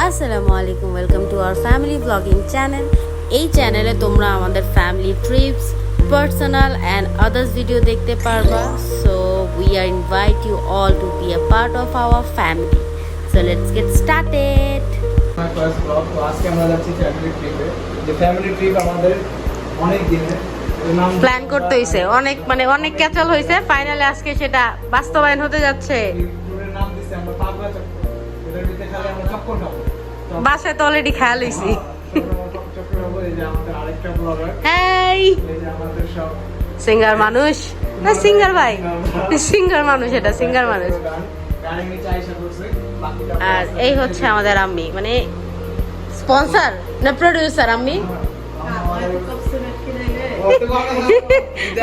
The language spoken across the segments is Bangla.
আসসালামু আলাইকুম, welcome to our family blogging channel. এই চ্যানেলে তোমরা আমাদের family trips, personal and others video দেখতে পারবা। So we are invite you all to be a part of our family. So let's get started. First blog. তো আজকে আমরা যাচ্ছি ফ্যামিলি ট্রিপে। যে ফ্যামিলি ট্রিপ আমাদের অনেক দিনের প্ল্যান করতে হইছে, অনেক ক্যাচাল হইছে, ফাইনালি আজকে সেটা বাস্তবায়ন হতে যাচ্ছে। ট্যুরের নাম দিছি আমরা পাগলা চক্কর। এটার ভিতরে খালি আমরা চক্কর খাবো। বাসায় তো অলরেডি খেয়াল হইছি। চক্কর খাবো। এই যে আমাদের আরেকটা ব্লগার, হেই এই যে আমাদের সব সিঙ্গার মানুষ, না সিঙ্গার ভাই, সিঙ্গার মানুষ, এটা সিঙ্গার মানুষ। গানের নিচে আইসা করছে বাকিটা। আর এই হচ্ছে আমাদের আম্মি, মানে স্পন্সর না প্রোডিউসার আম্মি।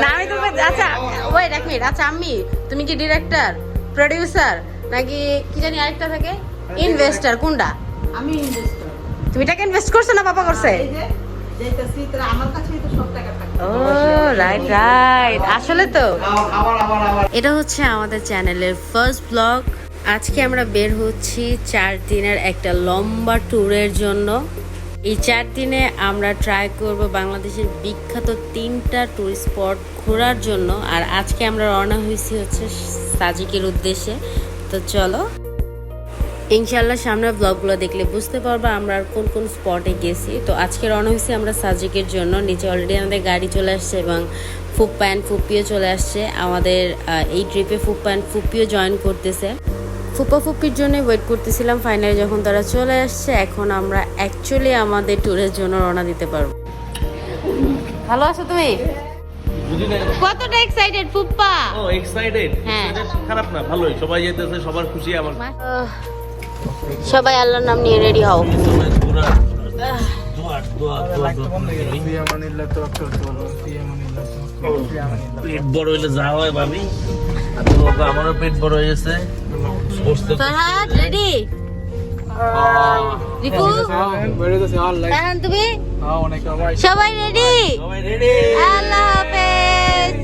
না আমি তো আচ্ছা ওয়েট এক মিনিট, আচ্ছা আম্মি তুমি কি ডিরেক্টর, প্রোডিউসার, নাকি কি জানি আরেকটা থাকে, ইনভেস্টর, কোনটা? আমি ইনভেস্টর। তুমি টাকা ইনভেস্ট করছো না বাবা করছে? এই যে যেতেছি তারা আমার কাছেই তো সব টাকা থাকে। ও রাইট রাইট, আসলে তো আবার এটা হচ্ছে আমাদের চ্যানেলের ফার্স্ট ব্লগ। আজকে আমরা বের হচ্ছি 4 দিনের একটা লম্বা ট্যুরের জন্য। এই 4 দিনে আমরা ট্রাই করব বাংলাদেশের বিখ্যাত 3টা টুরিস্ট স্পট ঘোরার জন্য। আর আজকে আমরা রওনা হয়েছি হচ্ছে সাজিকের উদ্দেশ্যে। তো চলো, ইনশাল্লাহ সামনের ব্লগগুলো দেখলে বুঝতে পারবো আমরা আর কোন কোন স্পটে গেছি। তো আজকে রওনা হয়েছি আমরা সাজিকের জন্য। নিচে অলরেডি আমাদের গাড়ি চলে আসছে এবং ফুপ্পা অ্যান্ড ফুপ্পিও চলে আসছে। আমাদের এই ট্রিপে ফুপ্পা অ্যান্ড ফুপ্পিও জয়েন করতেছে। ফুপ্পা ফুপ্পির জন্য ওয়েট করতেছিলাম, ফাইনালি যখন তারা চলে আসছে এখন আমরা অ্যাকচুয়ালি আমাদের ট্যুরের জন্য রওনা দিতে পারবো। ভালো আছো তুমি? কতটা এক্সাইটেড ফুপ্পা? ও এক্সাইটেড? হ্যাঁ। খারাপ না, ভালোই, সবাই যেতেছে, সবার খুশি আমার। সবাই আল্লাহর নাম নিয়ে রেডি হও। পেট বড় হইলে যা হয় ভাবি, আমারও পেট বড় হয়ে গেছে। ফাহাদ রেডি? রিপু ফাহান তুমি সবাই রেডি? আল্লাহ হাফেজ।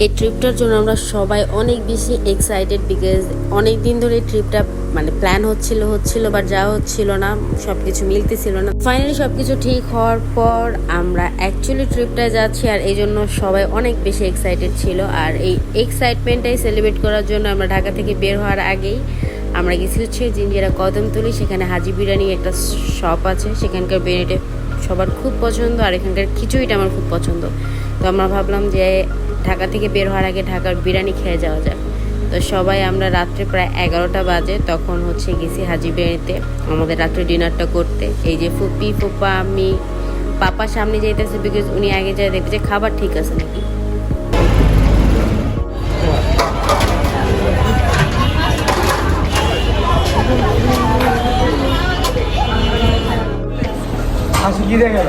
এই ট্রিপটার জন্য আমরা সবাই অনেক বেশি এক্সাইটেড, বিকজ অনেক দিন ধরে এই ট্রিপটা প্ল্যান হচ্ছিল বাট যাওয়া হচ্ছিল না, সবকিছু মিলতেছিল না। ফাইনালি সবকিছু ঠিক হওয়ার পর আমরা অ্যাকচুয়ালি ট্রিপটায় যাচ্ছি, আর এই জন্য সবাই অনেক বেশি এক্সাইটেড ছিল। আর এই এক্সাইটমেন্টটাই সেলিব্রেট করার জন্য আমরা ঢাকা থেকে বের হওয়ার আগেই আমরা গেছি হচ্ছে জিঞ্জিরা কদমতলি। সেখানে হাজি বিরিয়ানি একটা শপ আছে, সেখানকার বিরিয়ানিটা সবার খুব পছন্দ, আর এখানকার খিচুড়িটা আমার খুব পছন্দ। তো আমরা ভাবলাম যে ঢাকা থেকে বের হওয়ার আগে ঢাকার বিরিয়ানি খেয়ে যাওয়া যায়। তো সবাই আমরা রাত্রে প্রায় 11টা বাজে তখন হচ্ছে গেছি হাজি বিরিয়ানিতে আমাদের রাত্রে ডিনারটা করতে। এই যে ফুপি, ফুপা, আমি, পাপা সামনে যাইতেছে, বিকজ উনি আগে যায় দেখবে যে খাবার ঠিক আছে নাকি। আসি কি দেখা গেল?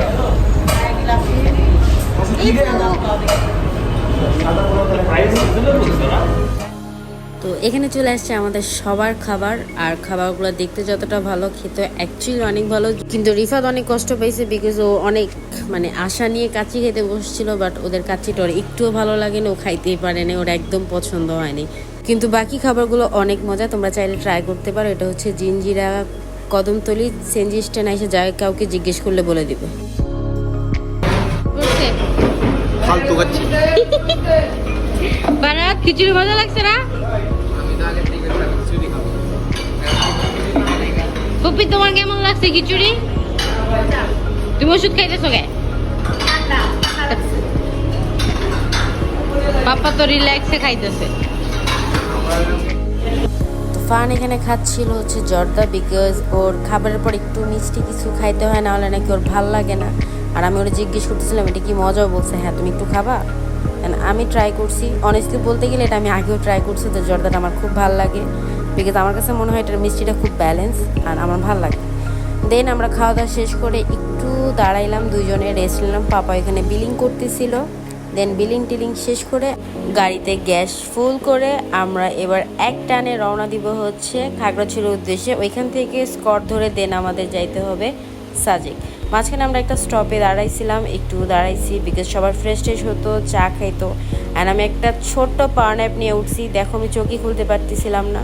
তো এখানে চলে আসছে আমাদের সবার খাবার, আর খাবারগুলো দেখতে যতটা ভালো, খেতে অ্যাকচুয়ালি অনেক ভালো। কিন্তু রিফাত অনেক কষ্ট পাইছে, বিকজ ও অনেক আশা নিয়ে কাচ্চি খেতে বসছিল, বাট ওদের কাচ্চিটা ওর একটুও ভালো লাগেনি, ও খাইতেই পারেনি, ওর একদম পছন্দ হয়নি। কিন্তু বাকি খাবারগুলো অনেক মজা, তোমরা চাইলে ট্রাই করতে পারো। এটা হচ্ছে জিঞ্জিরা কদমতলি সেনজি স্ট্যান্ড, এসে যায় কাউকে জিজ্ঞেস করলে বলে দিবে। ফালতু খাচ্ছি। খিচুড়ি মজা লাগছে না? ফুপি তোমার কেমন লাগছে খিচুড়ি? তুমি ওষুধ খাইতেছো কে? পাপা তো রিল্যাক্সে খাইতেছে। ফান এখানে খাচ্ছিল হচ্ছে জর্দা, বিকজ ওর খাবারের পর একটু মিষ্টি কিছু খাইতে হয়, না হলে নাকি ওর ভাল লাগে না। আর আমি ওরা জিজ্ঞেস করতেছিলাম এটা কি মজা, বলছে হ্যাঁ তুমি একটু খাবা। আমি ট্রাই করছি, অনেস্টলি বলতে গেলে এটা আমি আগেও ট্রাই করছি। তো জর্দাটা আমার খুব ভালো লাগে, বিকজ আমার কাছে মনে হয় এটার মিষ্টিটা খুব ব্যালেন্স, আর আমার ভালো লাগে। দেন আমরা খাওয়া দাওয়া শেষ করে একটু দাঁড়াইলাম, দুইজনে রেস্ট নিলাম। পাপা এখানে বিলিং করতেছিল। দেন বিলিং টিলিং শেষ করে গাড়িতে গ্যাস ফুল করে আমরা এবার এক টানে রওনা দিব হচ্ছে খাগড়াছড়ির উদ্দেশ্যে। ওইখান থেকে স্কট ধরে দেন আমাদের যাইতে হবে সাজেক। মাঝখানে আমরা একটা স্টপে দাঁড়াইছিলাম, একটু দাঁড়াইছি বিকজ সবার ফ্রেশ ট্রেশ হতো, চা খাইতো। অ্যান্ড আমি একটা ছোট্ট পাওয়ার ন্যাপ নিয়ে উঠছি, দেখো আমি চোখই খুলতে পারতেছিলাম না।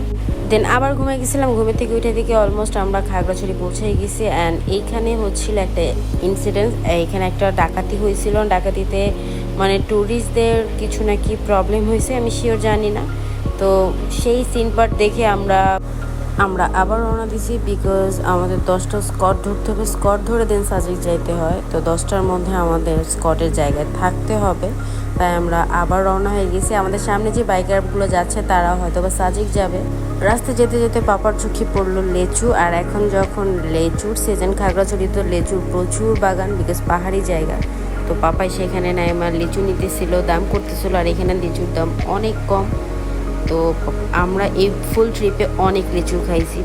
দেন আবার ঘুমিয়ে গেছিলাম, ঘুমের থেকে উঠে দিকে অলমোস্ট আমরা খাগড়াছড়ি পৌঁছে গেছি। অ্যান্ড এইখানে হচ্ছিল একটা ইনসিডেন্ট, এইখানে একটা ডাকাতি হয়েছিল। ডাকাতিতে মানে ট্যুরিস্টদের কিছু নাকি প্রবলেম হয়েছে, আমি শিওর জানি না। তো সেই সিন পার্ট দেখে আমরা আবার রওনা দিছি বিকজ আমাদের 10টা স্কট ধরতে হবে, স্কট ধরে দেন সাজেক যাইতে হয়। তো 10টার মধ্যে আমাদের স্কটের জায়গায় থাকতে হবে, তাই আমরা আবার রওনা হয়ে গেছি। আমাদের সামনে যে বাইকারগুলো যাচ্ছে তারা হয়তো বা সাজেক যাবে। রাস্তায় যেতে যেতে পাপার চোখে পড়লো লেচু, আর এখন যখন লেচুর সিজন, খাগড়াছড়ি তো লেচুর প্রচুর বাগান বিকজ পাহাড়ি জায়গা। তো পাপাই সেখানে নাইমা লিচু নিতেছিল, দাম করতেছিল, আর এখানে লিচুর দাম অনেক কম। তো আমরা এই ফুল ট্রিপে অনেক লিচু খাইছি,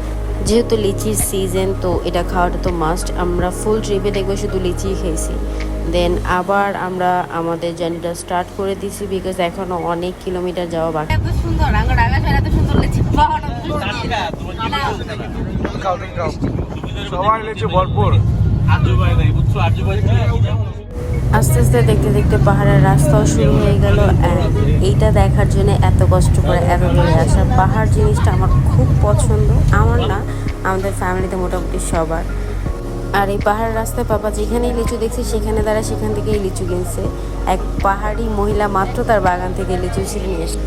যেহেতু লিচির সিজন তো এটা খাওয়াটা তো মাস্ট। আমরা ফুল ট্রিপে দেখবো শুধু লিচি খাইছি। দেন আবার আমরা আমাদের জার্নিটা স্টার্ট করে দিছি বিকজ এখনো অনেক কিলোমিটার যাওয়া বাকি। এত সুন্দর এত সুন্দর লিচি সবাই লেচু ভরপুর। আস্তে আস্তে দেখতে দেখতে পাহাড়ের রাস্তাও শুরু হয়ে গেল। এইটা দেখার জন্য এত কষ্ট করে এত দূরে আসা। পাহাড় জিনিসটা আমার খুব পছন্দ, আমার না, আমাদের ফ্যামিলিতে মোটামুটি সবার। আর এই পাহাড়ের রাস্তায় পাপা যেখানেই লিচু দেখছি সেখানে সেখান থেকেই লিচু কিনছে। এক পাহাড়ি মহিলা মাত্র তার বাগান থেকে লিচু ছিঁড়ে নিয়ে এসে।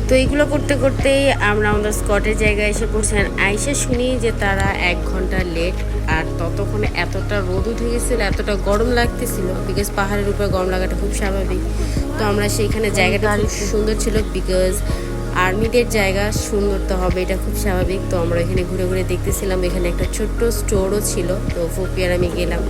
তো এইগুলো করতে করতেই আমরা আমাদের স্কটের জায়গায় এসে পড়ছেন। আইসা শুনি যে তারা 1 ঘন্টা লেট, আর ততক্ষণে এতটা রোদ উঠে গেছিলো, এতটা গরম লাগতেছিল বিকজ পাহাড়ের উপরে গরম লাগাটা খুব স্বাভাবিক। তো আমরা সেইখানে জায়গাটা খুব সুন্দর ছিল বিকজ আর্মিদের জায়গা, সুন্দর তো হবে, এটা খুব স্বাভাবিক। তো আমরা এখানে ঘুরে ঘুরে দেখতেছিলাম, এখানে একটা ছোট্ট স্টোরও ছিল। তো ফুপি আর আমি গেলাম,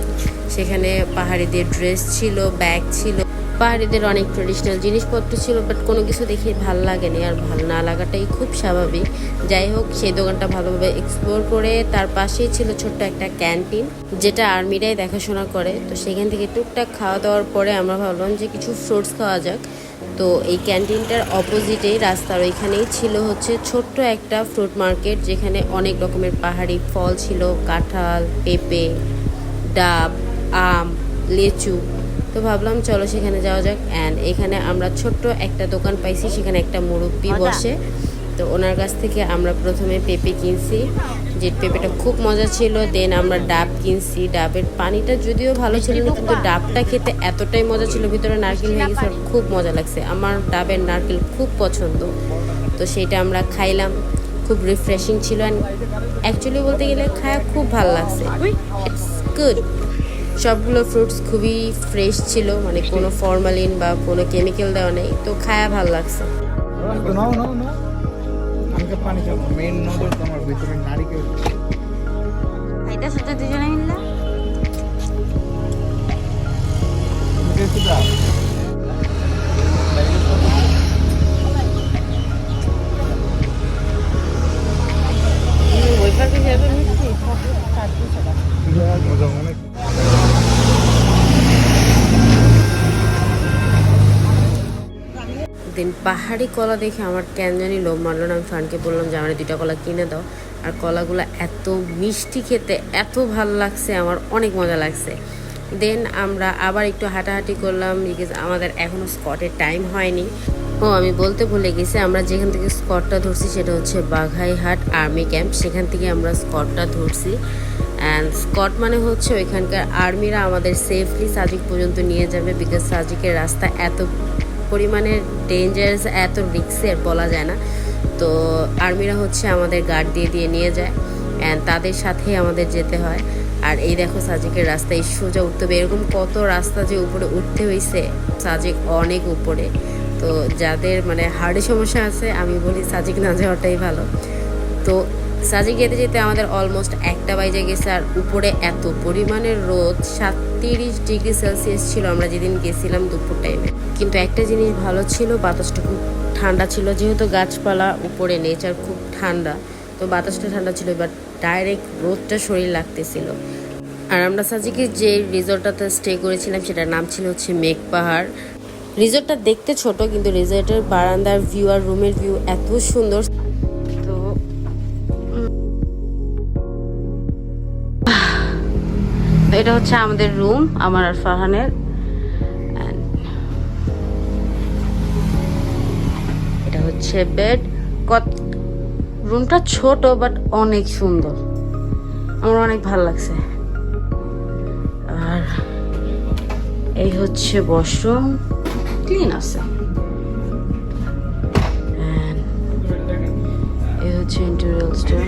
সেখানে পাহাড়িদের ড্রেস ছিল, ব্যাগ ছিল, পাহাড়িদের অনেক ট্রেডিশনাল জিনিসপত্র ছিল। বাট কোনো কিছু দেখে ভাল লাগেনি, আর ভাল না লাগাটাই খুব স্বাভাবিক। যাই হোক, সেই দোকানটা ভালোভাবে এক্সপ্লোর করে তার পাশেই ছিল ছোট্ট একটা ক্যান্টিন, যেটা আর্মিরাই দেখাশোনা করে। তো সেখান থেকে টুকটাক খাওয়া দাওয়ার পরে আমরা ভাবলাম যে কিছু ফ্রুটস খাওয়া যাক। তো এই ক্যান্টিনটার অপোজিটেই রাস্তার ওইখানেই ছিল হচ্ছে ছোট্ট একটা ফ্রুট মার্কেট, যেখানে অনেক রকমের পাহাড়ি ফল ছিল, কাঁঠাল, পেঁপে, ডাব, আম, লেচু। তো ভাবলাম চলো সেখানে যাওয়া যাক। অ্যান্ড এখানে আমরা ছোট্ট একটা দোকান পাইছি, সেখানে একটা মুরব্বি বসে। তো ওনার কাছ থেকে আমরা প্রথমে পেঁপে কিনছি, যে পেঁপেটা খুব মজা ছিল। দেন আমরা ডাব কিনছি, ডাবের পানিটা যদিও ভালো ছিল না, কিন্তু ডাবটা খেতে এতটাই মজা ছিল, ভিতরে নারকেল হয়ে গেছে, খুব মজা লাগছে। আমার ডাবের নারকেল খুব পছন্দ, তো সেটা আমরা খাইলাম, খুব রিফ্রেশিং ছিল। অ্যান্ড অ্যাকচুয়ালি বলতে গেলে খায়া খুব ভালো লাগছে, ইটস গুড। সবগুলো ফ্রুটস খুবই ফ্রেশ ছিল, মানে কোনো ফরমালিন বা কোনো কেমিক্যাল দেওয়া নেই, তো খায়া ভালো লাগছে। পানি খাবো, মেন নজর তো আমার ভিতরে নারিকেল। এটা সাথে দুজনে মিললে দিন পাহাড়ি কলা দেখে আমার কেন জানি লোভ মারলো না। আমি ফানকে বললাম যে আমার 2টা কলা কিনে দাও। আর কলাগুলো এত মিষ্টি খেতে, এত ভালো লাগছে, আমার অনেক মজা লাগছে। দেন আমরা আবার একটু হাঁটাহাঁটি করলাম বিকজ আমাদের এখনও স্কটের টাইম হয়নি। ও আমি বলতে ভুলে গেছি, আমরা যেখান থেকে স্কটটা ধরছি সেটা হচ্ছে বাঘাইহাট আর্মি ক্যাম্প, সেখান থেকে আমরা স্কটটা ধরছি। অ্যান্ড স্কট মানে হচ্ছে ওইখানকার আর্মিরা আমাদের সেফলি সাজিক পর্যন্ত নিয়ে যাবে বিকজ সাজিকের রাস্তা এত পরিমাণে ডেঞ্জারাস, এত রিক্সের বলা যায় না। তো আর্মিরা হচ্ছে আমাদের গার্ড দিয়ে দিয়ে নিয়ে যায়, অ্যান্ড তাদের সাথেই আমাদের যেতে হয়। আর এই দেখো সাজেকের রাস্তায় সোজা উঠতে হবে, এরকম কত রাস্তা যে উপরে উঠতে হয়েছে, সাজেক অনেক উপরে। তো যাদের মানে হার্টের সমস্যা আছে, আমি বলি সাজেক না যাওয়াটাই ভালো। তো সাজেক যেতে যেতে আমাদের অলমোস্ট 1টা বাজে গেছে, আর উপরে এত পরিমাণের রোদ, 37 ডিগ্রি সেলসিয়াস ছিল আমরা যেদিন গেছিলাম দুপুর টাইমে। কিন্তু একটা জিনিস ভালো ছিল, বাতাসটা খুব ঠান্ডা ছিল, যেহেতু গাছপালা উপরে, নেচার খুব ঠান্ডা, তো বাতাসটা ঠান্ডা ছিল, বাট ডাইরেক্ট রোদটা শরীর লাগতেছিল। আর আমরা সাজিকে যে রিসোর্টটাতে স্টে করেছিলাম সেটার নাম ছিল হচ্ছে মেঘ পাহাড়। রিসোর্টটা দেখতে ছোট, কিন্তু রিসোর্টের বারান্দার ভিউ আর রুমের ভিউ এত সুন্দর। তো তো এটা হচ্ছে আমাদের রুম, আমার আর ফারহানের। And এটা হচ্ছে বেড। রুমটা ছোট বাট অনেক সুন্দর, আমার অনেক ভালো লাগছে। আর এই হচ্ছে ওয়াশরুম, ক্লিন আছে। And এই হচ্ছে ইন্টেরিয়র স্টোর।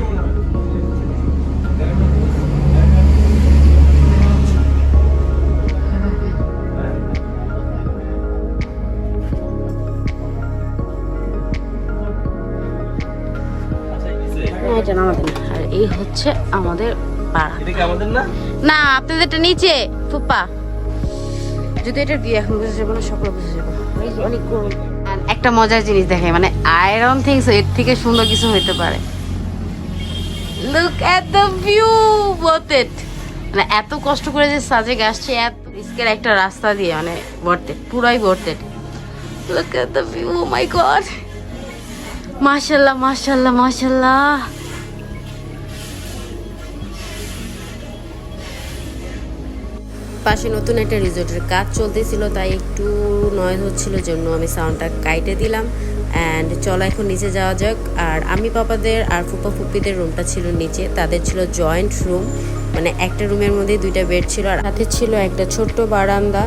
এটা আমাদের না, আর এই হচ্ছে আমাদের পাড়া। এটা কি আমাদের না? না, আপনাদেরটা নিচে ফুপা। যদি এটা দিয়ে এখন বুঝে যাবো না, সকলে বুঝে যাবো। অনেক গরম। একটা মজার জিনিস দেখে, মানে আই ডোন্ট থিংক সো এর থেকে সুন্দর কিছু হইতে পারে। Look at the view, worth it. মানে এত কষ্ট করে যে সাজেক আসছে, এত রিস্কের একটা রাস্তা দিয়ে, মানে ওয়ার্থ ইট, পুরাই worth it. Look at the view, oh my god, মাশাআল্লাহ মাশাআল্লাহ মাশাআল্লাহ। পাশে নতুন একটা রিসোর্টের কাজ চলতেছিল, তাই একটু নয়েজ হচ্ছিল, জন্য আমি সাউন্ডটা কাইটে দিলাম। অ্যান্ড চলো এখন নিচে যাওয়া যাক। আর আমি পাপাদের আর ফুপা ফুপিদের রুমটা ছিল নিচে, তাদের ছিল জয়েন্ট রুম, মানে একটা রুমের মধ্যে দুইটা বেড ছিল, আর সাথে ছিল একটা ছোট্ট বারান্দা।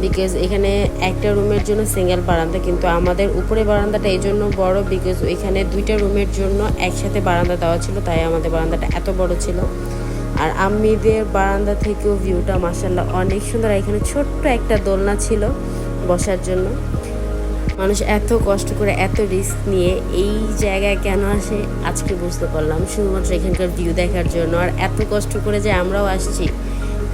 বিকজ এখানে একটা রুমের জন্য সিঙ্গেল বারান্দা, কিন্তু আমাদের উপরে বারান্দাটা এই জন্য বড় বিকজ এখানে দুইটা রুমের জন্য একসাথে বারান্দা দেওয়া ছিল, তাই আমাদের বারান্দাটা এত বড় ছিল। আর আম্মিদের বারান্দা থেকেও ভিউটা মাশাআল্লাহ অনেক সুন্দর। এখানে ছোট্ট একটা দোলনা ছিল বসার জন্য। মানুষ এত কষ্ট করে এত রিস্ক নিয়ে এই জায়গায় কেন আসে আজকে বুঝতে পারলাম, শুধুমাত্র এখানকার ভিউ দেখার জন্য। আর এত কষ্ট করে যে আমরাও আসছি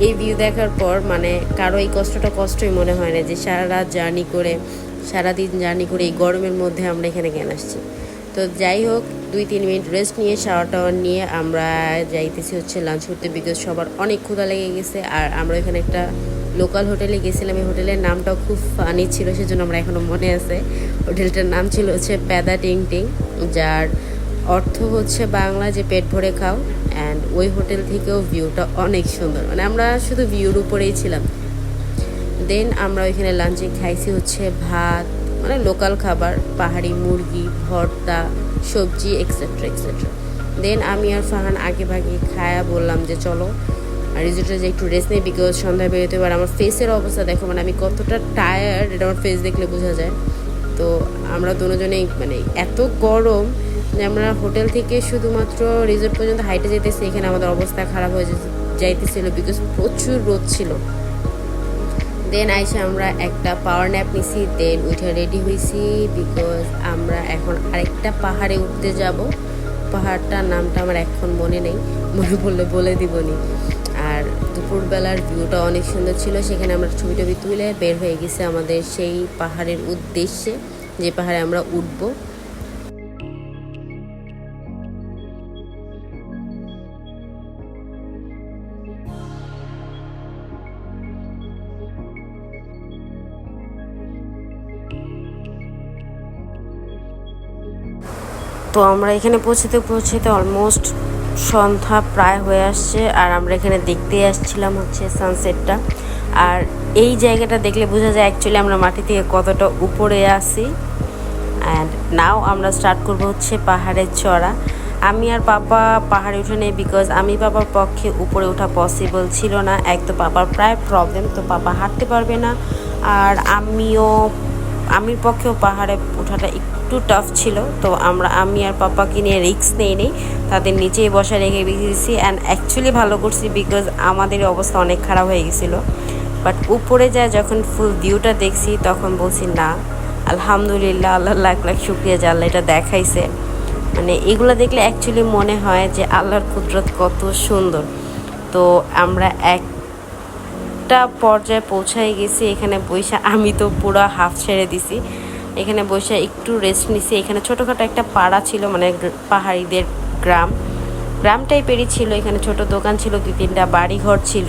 এই ভিউ দেখার পর, মানে কারো এই কষ্টটা কষ্টই মনে হয় না, যে সারা রাত জার্নি করে, সারাদিন জার্নি করে এই গরমের মধ্যে আমরা এখানে কেন আসছি। তো যাই হোক, 2-3 মিনিট রেস্ট নিয়ে শাওয়ার টাওয়ার নিয়ে আমরা যাইতেছি হচ্ছে লাঞ্চ করতে, বিকজ সবার অনেক ক্ষুধা লেগে গেছে। আর আমরা এখানে একটা লোকাল হোটেলে গেছিলাম, এই হোটেলের নামটাও খুব ফানি ছিল, সেজন্য আমরা এখনও মনে আছে। হোটেলটার নাম ছিল হচ্ছে প্যাদা টিং টিং, যার অর্থ হচ্ছে বাংলা যে পেট ভরে খাও। অ্যান্ড ওই হোটেল থেকেও ভিউটা অনেক সুন্দর, মানে আমরা শুধু ভিউর উপরেই ছিলাম। দেন আমরা ওইখানে লাঞ্চে খাইছি হচ্ছে ভাত, মানে লোকাল খাবার, পাহাড়ি মুরগি, ভর্তা, সবজি এক্সেট্রা এক্সেট্রা। দেন আমি আর ফারহান আগে ভাগে খায়া বললাম যে চলো আর রিসোর্টে যে একটু রেস্ট নেই, বিকজ সন্ধ্যায় বেরোতে পারে। আমার ফেসের অবস্থা দেখো, মানে আমি কতটা টায়ার্ড এটা আমার ফেস দেখলে বোঝা যায়। তো আমরা দুজনেই, মানে এত গরম যে আমরা হোটেল থেকে শুধুমাত্র রিসোর্ট পর্যন্ত হাইটে যেতেছি, এখানে আমাদের অবস্থা খারাপ হয়ে যাইতেছিল, বিকজ প্রচুর রোদ ছিল। দেন আইসা আমরা একটা পাওয়ার ন্যাপ নিছি, দেন উঠে রেডি হয়েছি, বিকজ আমরা এখন আরেকটা পাহাড়ে উঠতে যাব। পাহাড়টার নামটা আমার এখন মনে নেই, মনে পড়লে বলে দিবনি। আর দুপুরবেলার ভিউটা অনেক সুন্দর ছিল, সেখানে আমরা ছবি টবি তুলে বের হয়ে গেছে আমাদের সেই পাহাড়ের উদ্দেশ্যে, যে পাহাড়ে আমরা উঠবো। তো আমরা এখানে পৌঁছতে অলমোস্ট সন্ধ্যা প্রায় হয়ে আসছে, আর আমরা এখানে দেখতে আসছিলাম হচ্ছে সানসেটটা। আর এই জায়গাটা দেখলে বোঝা যায় অ্যাকচুয়ালি আমরা মাটি থেকে কতটা উপরে আসি। অ্যান্ড নাও আমরা স্টার্ট করব হচ্ছে পাহাড়ের চড়া। আমি আর পাপা পাহাড়ে উঠে নেই, বিকজ আমি পাপার পক্ষে উপরে ওঠা পসিবল ছিল না। এক তো পাপার প্রায় প্রবলেম, তো পাপা হাঁটতে পারবে না, আর আমির পক্ষেও পাহাড়ে ওঠাটা একটু টাফ ছিল। তো আমি আর পাপাকে নিয়ে রিস্ক নেই, তাদের নিচেই বসা রেখে দিয়েছি। অ্যান্ড অ্যাকচুয়ালি ভালো করছি, বিকজ আমাদের অবস্থা অনেক খারাপ হয়ে গেছিলো। বাট উপরে যায় যখন ফুল ভিউটা দেখছি, তখন বলছি না আলহামদুলিল্লাহ, আল্লাহ লাখ লাখ শুকরিয়া যে আল্লাহ এটা দেখাইছে। মানে এগুলো দেখলে অ্যাকচুয়ালি মনে হয় যে আল্লাহর কুদরত কত সুন্দর। তো আমরা একটা পর্যায়ে পৌঁছাই গেছি, এখানে বৈশা আমি তো পুরো হাফ ছেড়ে দিছি। এখানে বসে একটু রেস্ট নিছি। এখানে ছোটোখাটো একটা পাড়া ছিল, মানে পাহাড়িদের গ্রাম টাইপেরই ছিল। এখানে ছোট দোকান ছিল, 2-3টা বাড়িঘর ছিল।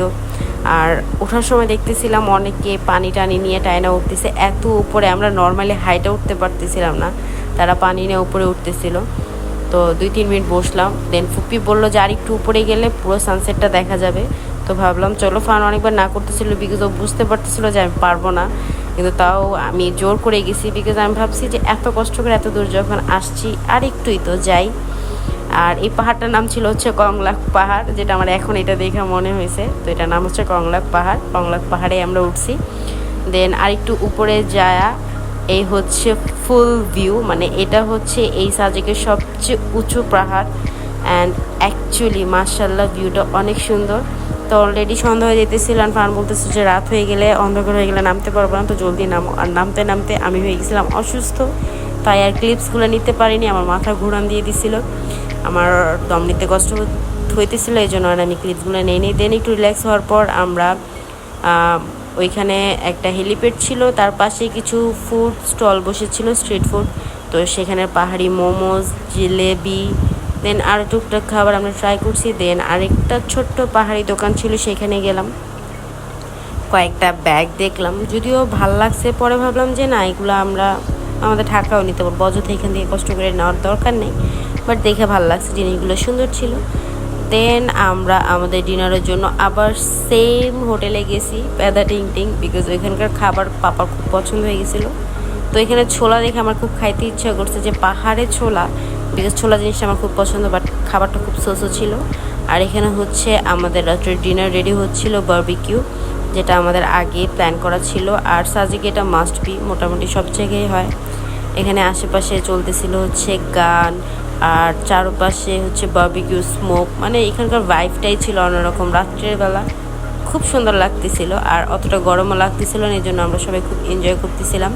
আর ওঠার সময় দেখতেছিলাম অনেকে পানি টানি নিয়ে টাইনা উঠতেছে এত উপরে, আমরা নর্মালি হাইটে উঠতে পারতেছিলাম না, তারা পানি নিয়ে উপরে উঠতেছিল। তো 2-3 মিনিট বসলাম। দেন ফুপি বললো যে আর একটু উপরে গেলে পুরো সানসেটটা দেখা যাবে। তো ভাবলাম চলো, ফান অনেকবার না করতেছিল বিকজ ও বুঝতে পারতেছিল যে আমি পারবো না, কিন্তু তাও আমি জোর করে গেছি বিকজ আমি ভাবছি যে এত কষ্ট করে এত দূর যখন আসছি আর একটুই তো যাই। আর এই পাহাড়টার নাম ছিল হচ্ছে কংলাক পাহাড়, যেটা আমার এখন এটা দেখে মনে হয়েছে। তো এটার নাম হচ্ছে কংলাক পাহাড়। কংলাক পাহাড়ে আমরা উঠছি। দেন আরেকটু উপরে যায়া এই হচ্ছে ফুল ভিউ, মানে এটা হচ্ছে এই সাজেকের সবচেয়ে উঁচু পাহাড়। অ্যান্ড অ্যাকচুয়ালি মার্শাল্লাহ ভিউটা অনেক সুন্দর। তো অলরেডি সন্ধ্যা হয়ে যেতেছিল, আর ফান বলতেছে যে রাত হয়ে গেলে, অন্ধকার হয়ে গেলে নামতে পারবো না, তো জলদি নামো। আর নামতে নামতে আমি হয়ে গেছিলাম অসুস্থ, তাই আর ক্লিপসগুলো নিতে পারিনি। আমার মাথা ঘুরান দিয়ে দিছিল, আমার দম নিতে কষ্ট হইতেছিল, এই জন্য আর আমি ক্লিপসগুলো নিই। দেন একটু রিল্যাক্স হওয়ার পর আমরা ওইখানে একটা হেলিপ্যাড ছিল, তার পাশে কিছু ফুড স্টল বসেছিল, স্ট্রিট ফুড। তো সেখানে পাহাড়ি মোমোজ, জিলেবি, দেন আর টুকটাক খাবার আমরা ট্রাই করছি। দেন আরেকটা ছোট্ট পাহাড়ি দোকান ছিল, সেখানে গেলাম, কয়েকটা ব্যাগ দেখলাম, যদিও ভাল লাগছে। পরে ভাবলাম যে না, এগুলো আমরা আমাদের ঢাকাও নিতে পারবো, অযথা এখান থেকে কষ্ট করে নেওয়ার দরকার নেই। বাট দেখে ভালো লাগছে, জিনিসগুলো সুন্দর ছিল। দেন আমরা আমাদের ডিনারের জন্য আবার সেম হোটেলে গেছি, প্যাদা টিং টিং, বিকজ ওইখানকার খাবার পাপার খুব পছন্দ হয়ে গেছিলো। তো এখানে ছোলা দেখে আমার খুব খাইতে ইচ্ছা করছে, যে পাহাড়ে ছোলা, বিকজ ছোলা জিনিসটা আমার খুব পছন্দ, বাট খাবারটা খুব সোসো ছিল। আর এখানে হচ্ছে আমাদের রাত্রের ডিনার রেডি হচ্ছিল, বারবিকিউ, যেটা আমাদের আগে প্ল্যান করা ছিল। আর সাজিকে এটা মাস্ট বি, মোটামুটি সব জায়গায় হয়। এখানে আশেপাশে চলতেছিল হচ্ছে গান, আর চারপাশে হচ্ছে বারবিকিউ স্মোক, মানে এখানকার ভাইবটাই ছিল অন্যরকম। রাত্রের বেলা খুব সুন্দর লাগতেছিল, আর অতটা গরমও লাগতেছিল না, এই জন্য আমরা সবাই খুব এনজয় করতেছিলাম।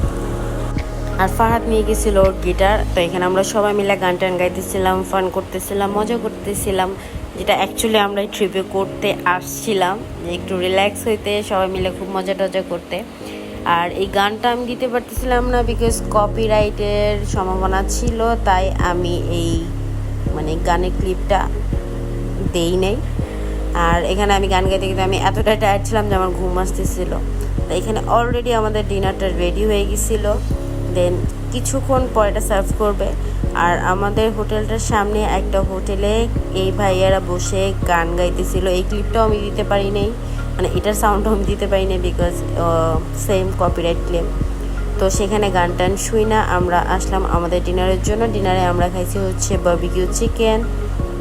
আর ফাহাদ নিয়ে গেছিল ওর গিটার, তো এখানে আমরা সবাই মিলে গান টান গাইতেছিলাম, ফান করতেছিলাম, মজা করতেছিলাম, যেটা অ্যাকচুয়ালি আমরা এই ট্রিপে করতে আসছিলাম, যে একটু রিল্যাক্স হইতে, সবাই মিলে খুব মজা টজা করতে। আর এই গানটা আমি দিতে পারতেছিলাম না বিকজ কপিরাইটের সম্ভাবনা ছিল, তাই আমি এই মানে গানের ক্লিপটা দেই নাই। আর এখানে আমি গান গাইতে গেতে আমি এতটা টায়ার্ড ছিলাম যে আমার ঘুম আসতেছিল। তো এখানে অলরেডি আমাদের ডিনারটা রেডি হয়ে গেছিলো। দেন কিছুক্ষণ পর এটা সার্ভ করবে। আর আমাদের হোটেলটার সামনে একটা হোটেলে এই ভাইয়ারা বসে গান গাইতেছিল। এই ক্লিপটাও আমি দিতে পারি নাই, মানে এটার সাউন্ডটাও আমি দিতে পারি নাই বিকজ সেম কপিরাইট ক্লেম। তো সেখানে গান টান শুই না, আমরা আসলাম আমাদের ডিনারের জন্য। ডিনারে আমরা খাইছি হচ্ছে বারবিকিউ চিকেন,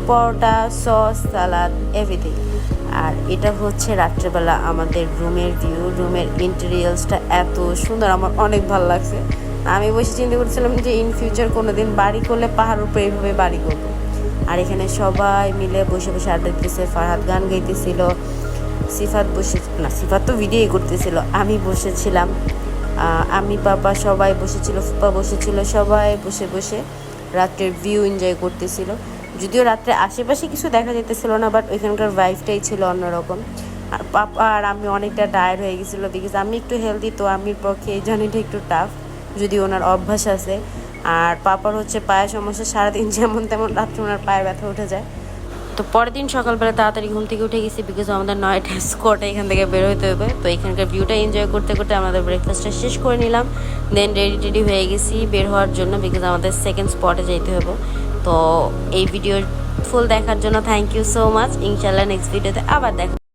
পরোটা, সস, সালাদ, এভরিথিং। আর এটা হচ্ছে রাত্রেবেলা আমাদের রুমের ভিউ। রুমের ইন্টেরিয়ালসটা এত সুন্দর, আমার অনেক ভালো লাগছে। আমি বসে চিন্তা করছিলাম যে ইন ফিউচার কোনো দিন বাড়ি করলে পাহাড়ের উপরে এইভাবে বাড়ি করবো। আর এখানে সবাই মিলে বসে বসে আড্ডা দিতেছে। ফারহাদ গান গাইতেছিল, সিফাত সিফাত তো ভিডিও করতেছিল, আমি বসেছিলাম, আমি পাপা সবাই বসেছিল, ফুপা বসেছিল, সবাই বসে বসে রাত্রের ভিউ এনজয় করতেছিল। যদিও রাত্রে আশেপাশে কিছু দেখা যেতেছিল না, বাট ওইখানকার ভাইবটাই ছিল অন্যরকম। আর পাপা আর আমি অনেকটা টায়ার্ড হয়ে গেছিলো বিকজ আমি একটু হেলদি, তো আমির পক্ষে এই জার্নিটা একটু টাফ, যদি ওনার অভ্যাস আছে। আর পাপার হচ্ছে পায়ের সমস্যা, সারাদিন যেমন তেমন রাত্রে ওনার পায়ে ব্যথা উঠে যায়। তো পরের দিন সকালবেলা তাড়াতাড়ি ঘুম থেকে উঠে গেছি বিকজ আমাদের 9টা স্কোয়াডে এখান থেকে বের হতে হবে। তো এখানকার ভিউটা এনজয় করতে করতে আমাদের ব্রেকফাস্টটা শেষ করে নিলাম। দেন রেডি হয়ে গেছি বের হওয়ার জন্য বিকজ আমাদের সেকেন্ড স্পটে যেতে হবে। তো এই ভিডিওর ফুল দেখার জন্য থ্যাংক ইউ সো মাচ। ইনশাল্লাহ নেক্সট ভিডিওতে আবার দেখা।